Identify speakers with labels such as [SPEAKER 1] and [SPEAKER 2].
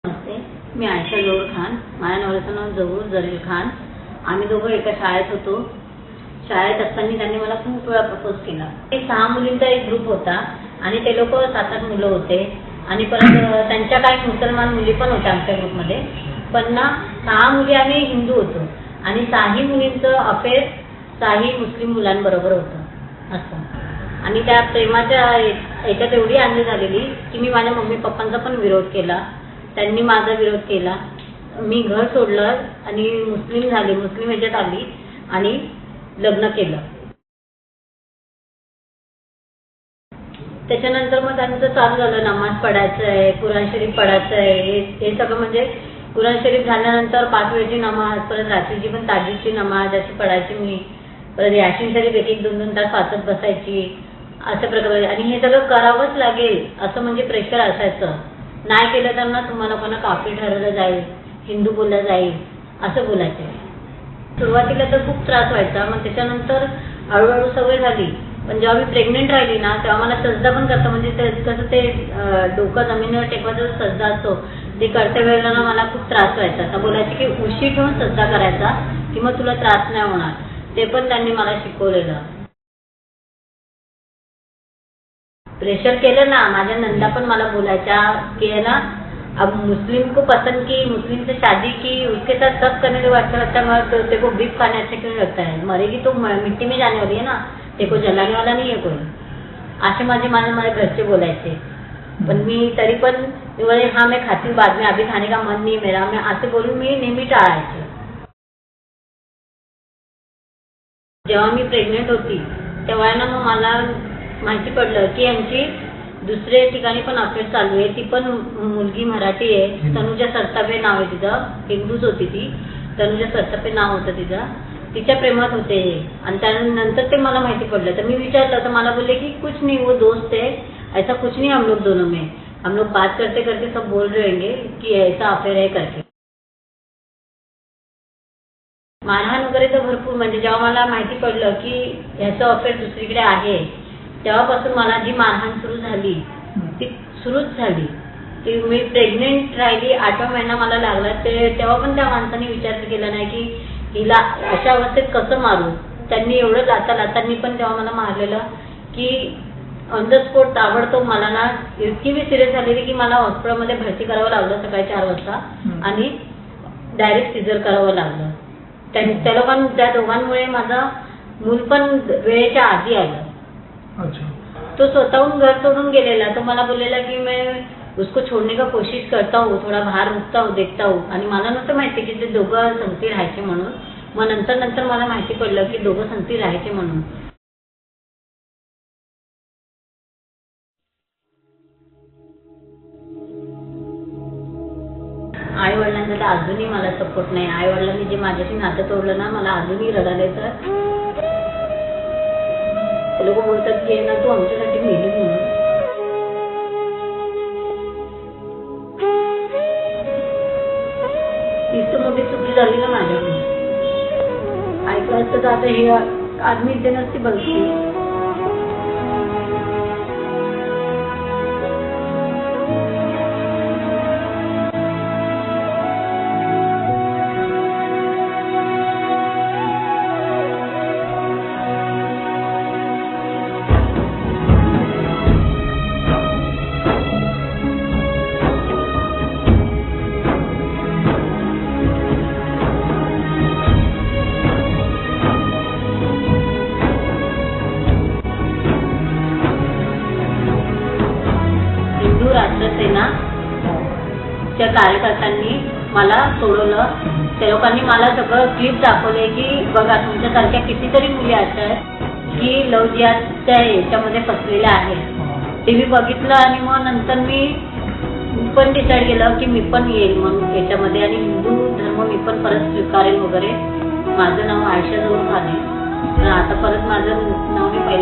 [SPEAKER 1] नमस्ते, मी आयशा जोहर खान. माझ्या नवऱ्याचं नाव जहूर जलील खान. आम्ही दोघं एका शाळेत होतो. शाळेत असताना त्यांनी मला खूप वेळा प्रपोज केला. 6 मुलींचा एक ग्रुप होता आणि ते लोक 7-8 मुलं होते आणि परत त्यांच्या काही मुसलमान मुली पण होत्या आमच्या ग्रुपमध्ये. पण ना 6 मुली आम्ही हिंदू होतो आणि 6ही मुलींचं अफेअर 6ही मुस्लिम मुलांबरोबर होतं असं. आणि त्या प्रेमाच्या याच्यात एवढी आणली झालेली की मी माझ्या मम्मी पप्पांचा पण विरोध केला, त्यांनी माझा विरोध केला. मी घर सोडलं आणि मुस्लिम झाले, मुस्लिम ह्याच्यात आली आणि लग्न केलं. त्याच्यानंतर मग त्यांचं चालू झालं, नमाज पढायचं आहे, कुराण शरीफ पढायचं आहे. हे सगळं म्हणजे कुराण शरीफ झाल्यानंतर 5 वेळची नमाज, परत रात्रीची पण ताजीची नमाज अशी पढायची मी. परत याशीन शरीफ 1-2 तास वाचत बसायची अशा प्रकारे. आणि हे सगळं करावंच लागेल असं म्हणजे प्रेशर असायचं. नाही केलं तर ना तुम्हाला कोणा काफिर ठरवलं जाईल, हिंदू बोललं जाईल असं बोलायचे. सुरुवातीला तर खूप त्रास व्हायचा. मग त्याच्यानंतर हळूहळू सवय झाली. पण जेव्हा मी प्रेग्नेंट राहिली ना तेव्हा मला सजदा पण करता म्हणजे कसं ते डोकं जमिनीवर टेकवायचा सजदा असतो ते करते वेळेला ना मला खूप त्रास व्हायचा. तर बोलायचे की उशी ठेवून सजदा करायचा की मग तुला त्रास नाही होणार. ते पण त्यांनी मला शिकवलेलं. प्रेशर केलं ना. माझ्या नंदा पण मला बोलायच्या की है ना अब मुस्लिम को पसंद की, मुस्लिम से शादी की, उसके साथ सब करने वाला तेरे को बीफ खाने अच्छा क्यों लगता है, मरेगी तो मिट्टी में जाने वाली है ना, तेरे को जलाने वाला नहीं है कोई. असे माझे घरचे बोलायचे. पण मी तरी पण बोले हाँ मैं खाती हूँ बाद में, अभी खाने का मन नहीं मेरा, मैं असे बोलून मी नेहमी टाळायचे. जेव्हा मी प्रेग्नेंट होती तेव्हा ना मग मला माहिती पडलं की यांची दुसऱ्या ठिकाणी पण अफेअर चालू आहे. ती पण मुलगी मराठी आहे, तनुजा सरतापे नाव आहे तिचं, हिंदूच होती ती. तनुजा सरतापे नाव होतं तिचं. तिच्या प्रेमात होते हे. आणि त्यानंतर ते मला माहिती पडलं. तर मी विचारलं तर मला बोलले की कुछ नहीं, वो दोस्त है, ऐसा कुछ नहीं हम लोग दोनों में, हम लोग बात करते करते सब बोल रहेंगे की ऐसा अफेअर आहे करके. मारहाण वगैरे तर भरपूर. म्हणजे जेव्हा मला माहिती पडलं की ह्याचं अफेअर दुसरीकडे आहे तेव्हापासून मला जी मारहाण सुरू झाली ती सुरूच झाली. ती मी प्रेग्नेंट राहिली, 8वा महिना मला लागला तेव्हा पण त्या माणसाने विचार केला नाही की हिला अशा अवस्थेत कसं मारू. त्यांनी एवढं लातांनी पण तेव्हा मला मारलेलं की ऑन द स्पॉट ताबडतोब मला ना इतकी मी सिरियस झालेली की मला हॉस्पिटलमध्ये भरती करावं लागलं सकाळी 4 वाजता आणि डायरेक्ट सिझर करावं लागलं. त्या दोघांमुळे माझं मूल पण वेळेच्या आधी आलं. तो स्वतःहून घर सोडून गेलेला. तो मला बोललेला की मैं उसको छोड़ने का कोशिश करता हूँ, थोड़ा बाहर रुकता हूँ, देखता हूँ. आणि मला नव्हतं माहिती की ते दोघं संगती राहायचे म्हणून. मग नंतर मला माहिती पडलं की दोघं संगती राहायचे म्हणून. आई वडिलांचा तर अजूनही मला सपोर्ट नाही. आई वडिलांनी जे माझ्याशी नातं तोडलं ना मला अजूनही रडायला येतं. ते लोक बोलतात की ना तू आमच्यासाठी मेली म्हणून. तीच तर मोठी चुकी झाली ना माझ्याकडून. ऐकलं असतं तर आता हे आदमी इथे नसती बघती. राष्ट्रसेना च्या कार्यकर्त्यांनी मला सोडवलं. त्या लोकांनी मला सगळं क्लिप दाखवले की बघा तुमच्यासारख्या कितीतरी मुली अशा आहेत की लव्ह जिहादच्या याच्यामध्ये फसलेल्या आहेत. ते मी बघितलं आणि मग नंतर मी पण डिसाईड केलं की मी पण येईल म्हणून याच्यामध्ये आणि हिंदू धर्म मी पण परत स्वीकारेल वगैरे. माझं नाव आयशा जोहर खान आहे. आता परत माझं नाव मी पहिल्या